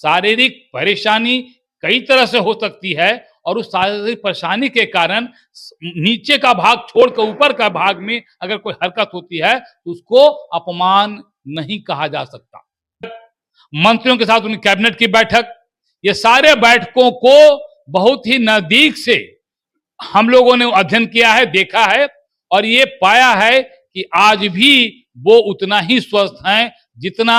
शारीरिक परेशानी कई तरह से हो सकती है और उस शारीरिक परेशानी के कारण नीचे का भाग छोड़कर ऊपर का भाग में अगर कोई हरकत होती है तो उसको अपमान नहीं कहा जा सकता। मंत्रियों के साथ उनकी कैबिनेट की बैठक, ये सारे बैठकों को बहुत ही नजदीक से हम लोगों ने अध्ययन किया है, देखा है और ये पाया है कि आज भी वो उतना ही स्वस्थ हैं जितना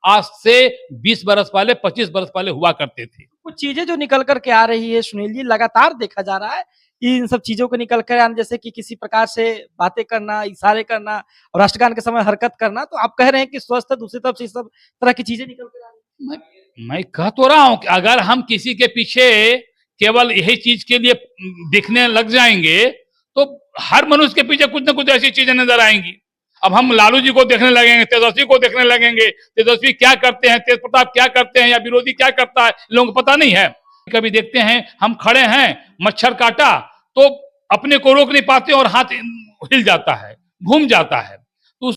आज से 20 बरस पहले, 25 बरस पहले हुआ करते थे। कुछ चीजें जो निकल कर के आ रही है सुनील जी, लगातार देखा जा रहा है कि इन सब चीजों को निकल कर आने, जैसे कि किसी प्रकार से बातें करना, इशारे करना और राष्ट्रगान के समय हरकत करना, तो आप कह रहे हैं कि स्वस्थ है, दूसरी तरफ से इस सब तरह की चीजें निकल कर आ रही है। मैं कह तो रहा हूं कि अगर हम किसी के पीछे केवल यही चीज के लिए दिखने लग जाएंगे तो हर मनुष्य के पीछे कुछ ना कुछ ऐसी चीजें नजर आएंगी। अब हम लालू जी को देखने लगेंगे, तेजस्वी को देखने लगेंगे, तेजस्वी क्या करते हैं, तेज प्रताप क्या करते हैं या विरोधी क्या करता है, लोगों को पता नहीं है। कभी देखते हैं हम खड़े हैं, मच्छर काटा तो अपने को रोक नहीं पाते और हाथ हिल जाता है, घूम जाता है। तो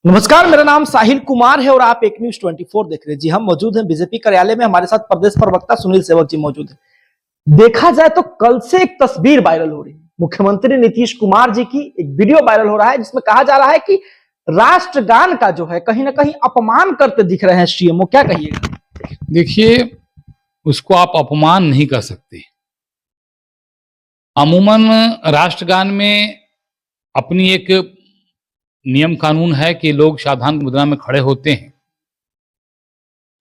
नमस्कार, मेरा नाम साहिल कुमार है और आप एक न्यूज 24 देख रहे हैं। जी, हम मौजूद हैं बीजेपी कार्यालय में। हमारे साथ प्रदेश प्रवक्ता सुनील सेवक जी मौजूद हैं। देखा जाए तो कल से एक तस्वीर वायरल हो रही है, मुख्यमंत्री नीतीश कुमार जी की एक वीडियो वायरल हो रहा है जिसमें कहा जा रहा है कि राष्ट्रगान का जो है कहीं ना कहीं अपमान करते दिख रहे हैं सीएम। क्या कहिएगा? देखिए, उसको आप अपमान नहीं कर सकते। अमूमन राष्ट्रगान में अपनी एक नियम कानून है कि लोग सावधान मुद्रा में खड़े होते हैं,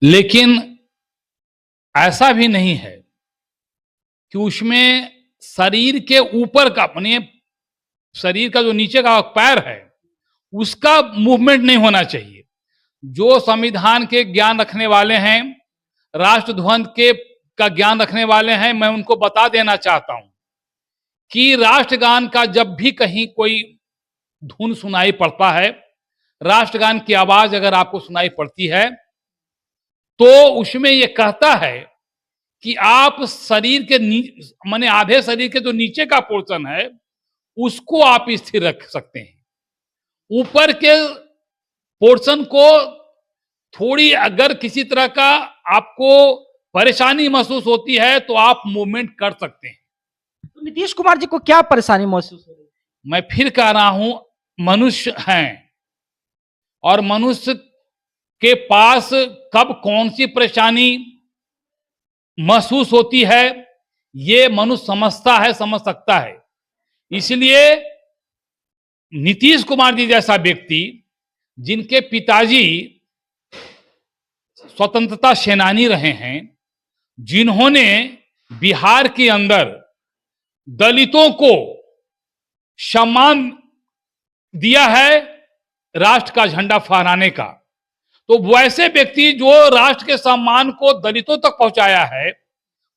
लेकिन ऐसा भी नहीं है कि उसमें शरीर के ऊपर का, अपने शरीर का जो नीचे का पैर है उसका मूवमेंट नहीं होना चाहिए। जो संविधान के ज्ञान रखने वाले हैं, राष्ट्रध्वज के का ज्ञान रखने वाले हैं, मैं उनको बता देना चाहता हूं कि राष्ट्रगान का जब भी कहीं कोई धुन सुनाई पड़ता है, राष्ट्रगान की आवाज अगर आपको सुनाई पड़ती है तो उसमें यह कहता है कि आप शरीर के माने आधे शरीर के जो नीचे का पोर्शन है उसको आप स्थिर रख सकते हैं। ऊपर के पोर्शन को थोड़ी अगर किसी तरह का आपको परेशानी महसूस होती है तो आप मूवमेंट कर सकते हैं। तो नीतीश कुमार जी को क्या परेशानी महसूस हो रही है? मैं फिर कह रहा हूं, मनुष्य हैं और मनुष्य के पास कब कौन सी परेशानी महसूस होती है ये मनुष्य समझता है, समझ सकता है। इसलिए नीतीश कुमार जी जैसा व्यक्ति, जिनके पिताजी स्वतंत्रता सेनानी रहे हैं, जिन्होंने बिहार के अंदर दलितों को सम्मान दिया है राष्ट्र का झंडा फहराने का, तो वैसे व्यक्ति जो राष्ट्र के सम्मान को दलितों तक पहुंचाया है,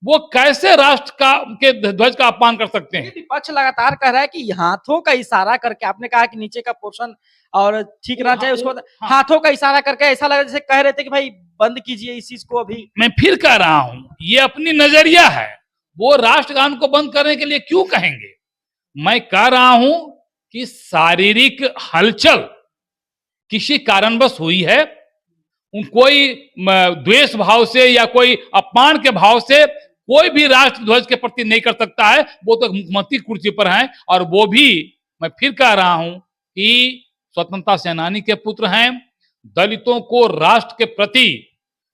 वो कैसे राष्ट्र का के ध्वज का अपमान कर सकते हैं? विपक्ष लगातार कह रहा है कि हाथों का इशारा करके, आपने कहा कि नीचे का पोर्शन और ठीक रहना चाहिए, उसको हाथों का इशारा करके ऐसा लगा जैसे कह रहे थे कि भाई बंद कीजिए इस चीज को। अभी मैं फिर कह रहा हूं, ये अपनी नजरिया है, वो राष्ट्रगान को बंद करने के लिए क्यों कहेंगे? मैं कह रहा हूं कि शारीरिक हलचल किसी कारणवश हुई है, कोई द्वेष भाव से या कोई अपमान के भाव से कोई भी राष्ट्र ध्वज के प्रति नहीं कर सकता है। वो तो मुख्यमंत्री कुर्सी पर हैं और वो भी, मैं फिर कह रहा हूं कि स्वतंत्रता सेनानी के पुत्र हैं। दलितों को राष्ट्र के प्रति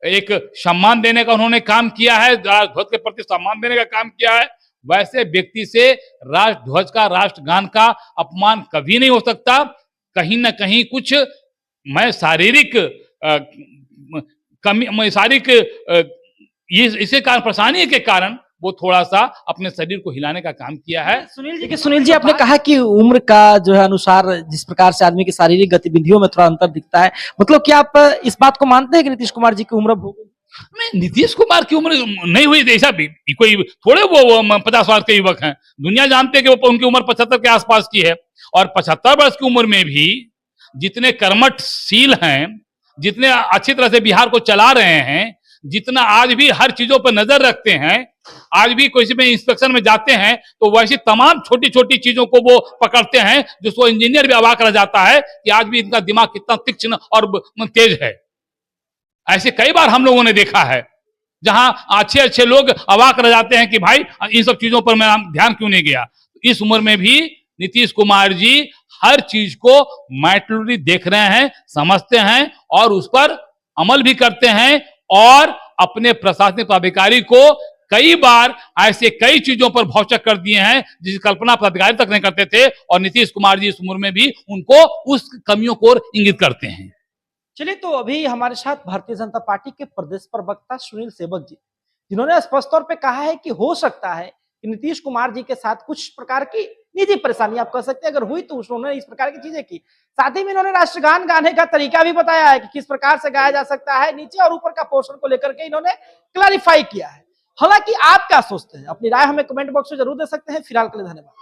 एक सम्मान देने का उन्होंने काम किया है, ध्वज के प्रति सम्मान देने का काम किया है। वैसे व्यक्ति से राष्ट्र ध्वज का, राष्ट्रगान का अपमान कभी नहीं हो सकता। कहीं ना कहीं कुछ मैं शारीरिक कमी, शारीरिक इसे कारण, परेशानी के कारण वो थोड़ा सा अपने शरीर को हिलाने का काम किया है। सुनील जी आपने कहा कि उम्र का जो है अनुसार जिस प्रकार से आदमी की शारीरिक गतिविधियों में थोड़ा अंतर दिखता है, मतलब क्या आप इस बात को मानते हैं कि नीतीश कुमार जी की उम्र हो गई? मैं नीतीश कुमार की उम्र नहीं हुई, ऐसा भी कोई थोड़े वो 50 वर्ष के युवक हैं। दुनिया जानते हैं कि उनकी उम्र 75 के आसपास की है और 75 वर्ष की उम्र में भी जितने कर्मठशील हैं, जितने अच्छी तरह से बिहार को चला रहे हैं, जितना आज भी हर चीजों पर नजर रखते हैं, आज भी किसी में इंस्पेक्शन में जाते हैं तो वैसी तमाम छोटी छोटी चीजों को वो पकड़ते हैं, जिसको इंजीनियर भी अवाक रह जाता है कि आज भी इनका दिमाग कितना तीक्ष्ण और तेज है। ऐसे कई बार हम लोगों ने देखा है जहां अच्छे अच्छे लोग अवाक रह जाते हैं कि भाई इन सब चीजों पर मैं ध्यान क्यों नहीं गया। इस उम्र में भी नीतीश कुमार जी हर चीज को मैटरली देख रहे हैं, समझते हैं और उस पर अमल भी करते हैं और अपने प्रशासनिक अधिकारी को कई बार ऐसे कई चीजों पर भौचक कर दिए हैं जिसकी कल्पना पदाधिकारी तक नहीं करते थे, और नीतीश कुमार जी इस उम्र में भी उनको उस कमियों को इंगित करते हैं। चलिए, तो अभी हमारे साथ भारतीय जनता पार्टी के प्रदेश प्रवक्ता सुनील सेवक जी, जिन्होंने स्पष्ट तौर पे कहा है कि हो सकता है कि नीतीश कुमार जी के साथ कुछ प्रकार की निजी परेशानी आप कह सकते हैं अगर हुई तो उन्होंने इस प्रकार की चीजें की। साथ ही में उन्होंने राष्ट्रगान गाने का तरीका भी बताया है कि किस प्रकार से गाया जा सकता है, नीचे और ऊपर का पोर्शन को लेकर के इन्होंने क्लैरिफाई किया है। हालांकि आप क्या सोचते हैं, अपनी राय हमें कमेंट बॉक्स में जरूर दे सकते हैं। फिलहाल के लिए धन्यवाद।